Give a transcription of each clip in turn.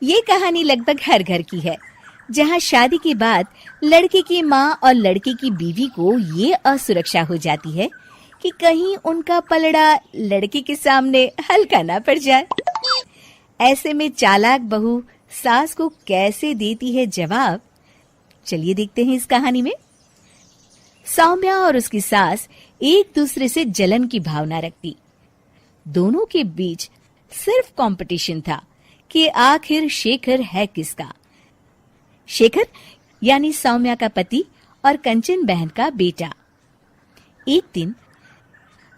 ये कहानी लगभग हर घर की है, जहाँ शादी के बाद लड़के की माँ और लड़के की बीवी को ये असुरक्षा हो जाती है कि कहीं उनका पलड़ा लड़के के सामने हल्का ना पड़ जाए। ऐसे में चालाक बहू सास को कैसे देती है जवाब, चलिए देखते हैं इस कहानी में। सौम्या और उसकी सास एक दूसरे से जलन की भावना रखती। दोनों के बीच सिर्फ कंपटीशन था कि आखिर शेखर है किसका। शेखर यानी सौम्या का पति और कंचन बहन का बेटा। एक दिन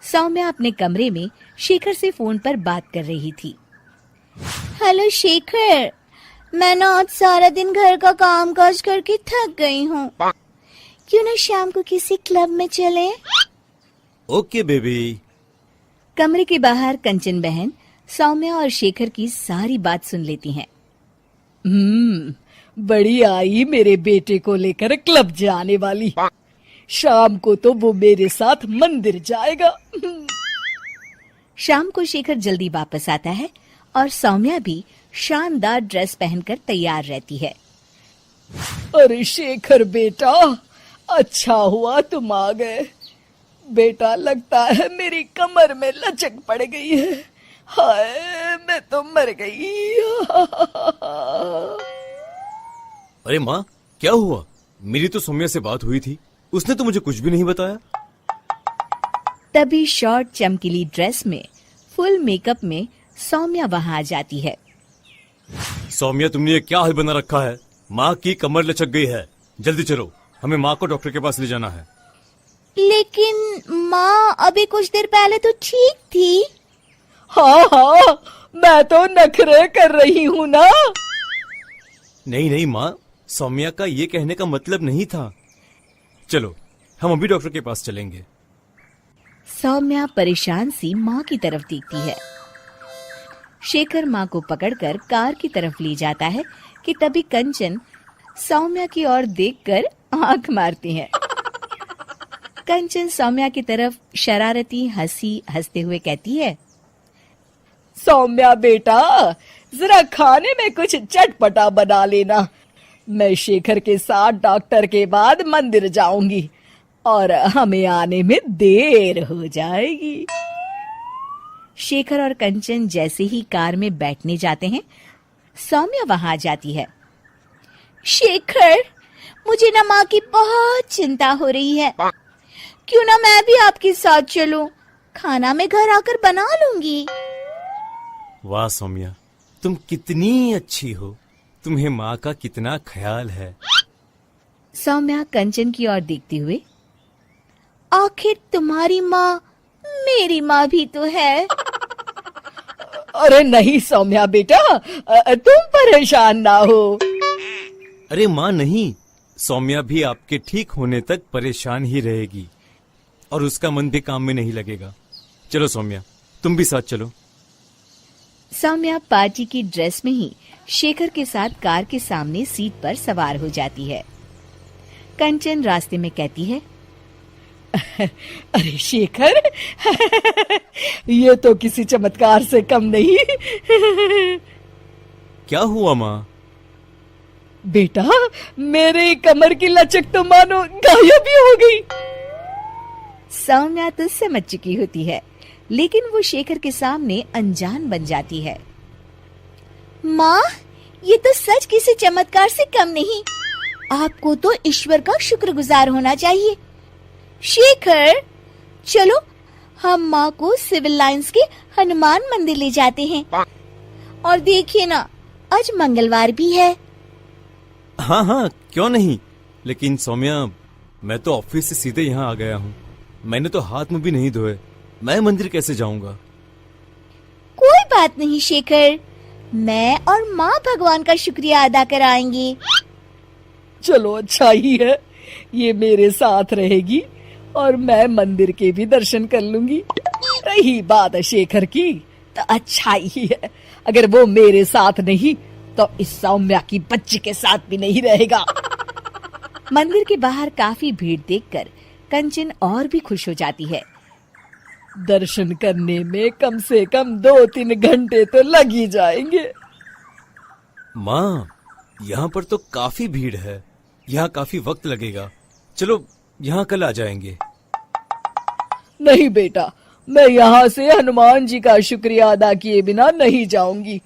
सौम्या अपने कमरे में शेखर से फोन पर बात कर रही थी। हेलो शेखर, मैं ना आज सारा दिन घर का काम काज करके थक गई हूँ। क्यों ना शाम को किसी क्लब में चलें? Okay baby. कमरे के बाहर कंचन बहन सौम्या और शेखर की सारी बात सुन लेती हैं। बड़ी आई मेरे बेटे को लेकर क्लब जाने वाली। शाम को तो वो मेरे साथ मंदिर जाएगा। शाम को शेखर जल्दी वापस आता है और सौम्या भी शानदार ड्रेस पहनकर तैयार रहती है। अरे शेखर बेटा, अच्छा हुआ तुम आ गए। बेटा लगता है मेरी कमर में लचक पड़ गई है। हाय मैं तो मर गई। अरे माँ, क्या हुआ? मेरी तो सौम्या से बात हुई थी, उसने तो मुझे कुछ भी नहीं बताया। तभी शॉर्ट चमकीली ड्रेस में फुल मेकअप में सौम्या वहां आ जाती है। सौम्या, तुमने ये क्या हाल बना रखा है? माँ की कमर लचक गई है। जल्दी चलो, हमें माँ को डॉक्टर के पास ले जाना है। लेकिन माँ अभी कुछ देर पहले तो ठीक थी। हाँ, मैं तो नखरे कर रही हूँ ना। नहीं नहीं माँ, सौम्या का ये कहने का मतलब नहीं था। चलो, हम अभी डॉक्टर के पास चलेंगे। सौम्या परेशान सी माँ की तरफ देखती है। शेखर माँ को पकड़कर कार की तरफ ले जाता है कि तभी कंचन सौम्या की ओर देखकर आंख मारती है। कंचन सौम्या की तरफ शरारती हंसी हंसते हुए कहती है, सौम्या बेटा, जरा खाने में कुछ चटपटा बना लेना। मैं शेखर के साथ डॉक्टर के बाद मंदिर जाऊंगी और हमें आने में देर हो जाएगी। शेखर और कंचन जैसे ही कार में बैठने जाते हैं, सौम्या वहां आ जाती है। शेखर, मुझे ना माँ की बहुत चिंता हो रही है। क्यों ना मैं भी आपके साथ चलूं? खाना मैं घर आकर बना लूंगी। वाह सौम्या, तुम कितनी अच्छी हो। तुम्हें माँ का कितना ख्याल है। सौम्या कंचन की ओर देखते हुए, आखिर तुम्हारी माँ मेरी माँ भी तो है। अरे नहीं सौम्या बेटा, तुम परेशान ना हो। अरे माँ नहीं, सौम्या भी आपके ठीक होने तक परेशान ही रहेगी और उसका मन भी काम में नहीं लगेगा। चलो सौम्या, तुम भी साथ चलो। सौम्या पार्टी की ड्रेस में ही शेखर के साथ कार के सामने सीट पर सवार हो जाती है। कंचन रास्ते में कहती है, अरे शेखर, ये तो किसी चमत्कार से कम नहीं। क्या हुआ माँ? बेटा, मेरे कमर की लचक तो मानो गायब ही हो गई। सौम्या तो समझ चुकी होती है, लेकिन वो शेखर के सामने अनजान बन जाती है। माँ, ये तो सच किसी चमत्कार से कम नहीं। आपको तो ईश्वर का शुक्रगुजार होना चाहिए। शेखर, चलो हम माँ को सिविल लाइंस के हनुमान मंदिर ले जाते हैं। और देखिए ना, आज मंगलवार भी है। हाँ हाँ, क्यों नहीं। लेकिन सौम्या, मैं तो ऑफिस से सीधे यहाँ आ गया हूँ। मैंने तो हाथ मुंह भी नहीं धोए। मैं मंदिर कैसे जाऊंगा? कोई बात नहीं शेखर, मैं और माँ भगवान का शुक्रिया अदा कराएंगे। चलो अच्छा ही है, ये मेरे साथ रहेगी और मैं मंदिर के भी दर्शन कर लूंगी। रही बात शेखर की, तो अच्छा ही है। अगर वो मेरे साथ नहीं तो इस सौम्या की बच्ची के साथ भी नहीं रहेगा। मंदिर के बाहर काफी भीड़ देखकर कंचन और भी खुश हो जाती है। दर्शन करने में कम से कम 2-3 घंटे तो लग ही जाएंगे। माँ, यहाँ पर तो काफी भीड़ है, यहाँ काफी वक्त लगेगा। चलो यहाँ कल आ जाएंगे। नहीं बेटा, मैं यहाँ से हनुमान जी का शुक्रिया अदा किए बिना नहीं जाऊंगी।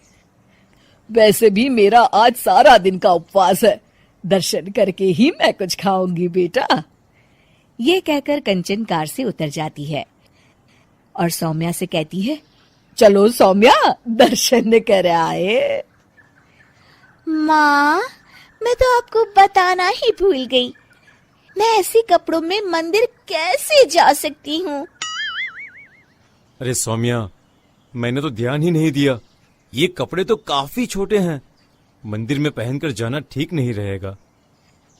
वैसे भी मेरा आज सारा दिन का उपवास है, दर्शन करके ही मैं कुछ खाऊंगी बेटा। ये कहकर कंचन कार से उतर जाती है और सौम्या से कहती है, चलो सौम्या, दर्शन कर आए। माँ, मैं तो आपको बताना ही भूल गई, मैं ऐसे कपड़ों में मंदिर कैसे जा सकती हूँ? अरे सौम्या, मैंने तो ध्यान ही नहीं दिया। ये कपड़े तो काफी छोटे हैं, मंदिर में पहनकर जाना ठीक नहीं रहेगा।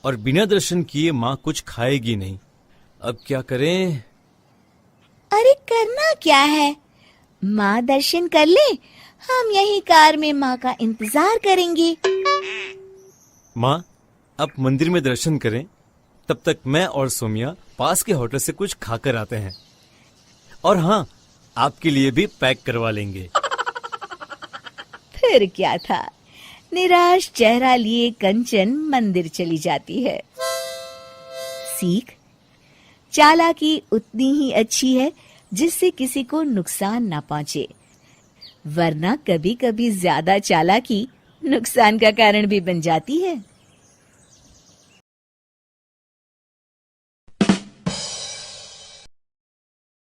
और बिना दर्शन किए माँ कुछ खाएगी नहीं। अब क्या करें? अरे करना क्या है, माँ दर्शन कर ले, हम यही कार में माँ का इंतजार करेंगे। माँ, आप मंदिर में दर्शन करें, तब तक मैं और सौम्या पास के होटल से कुछ खाकर आते हैं। और हाँ, आपके लिए भी पैक करवा लेंगे। फिर क्या था, निराश चेहरा लिए कंचन मंदिर चली जाती है। सीख, चालाकी उतनी ही अच्छी है जिससे किसी को नुकसान ना पहुंचे, वरना कभी कभी ज्यादा चालाकी नुकसान का कारण भी बन जाती है।